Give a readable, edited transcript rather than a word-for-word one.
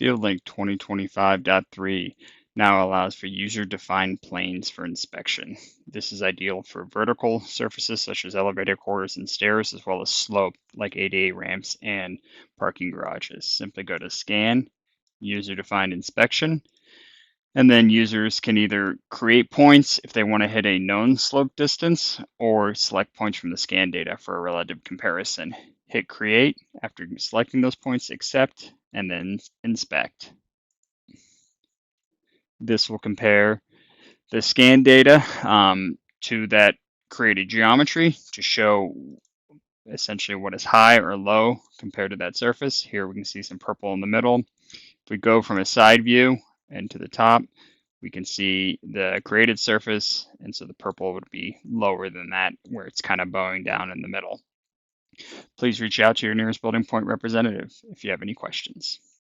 FieldLink 2025.3 now allows for user-defined planes for inspection. This is ideal for vertical surfaces such as elevator corridors and stairs, as well as slope like ADA ramps and parking garages. Simply go to Scan, User-Defined Inspection, and then users can either create points if they want to hit a known slope distance or select points from the scan data for a relative comparison. Hit Create after selecting those points, Accept, and then Inspect. This will compare the scan data to that created geometry to show essentially what is high or low compared to that surface. Here we can see some purple in the middle. If we go from a side view and to the top, we can see the created surface, and so the purple would be lower than that, where it's kind of bowing down in the middle. Please reach out to your nearest building point representative if you have any questions.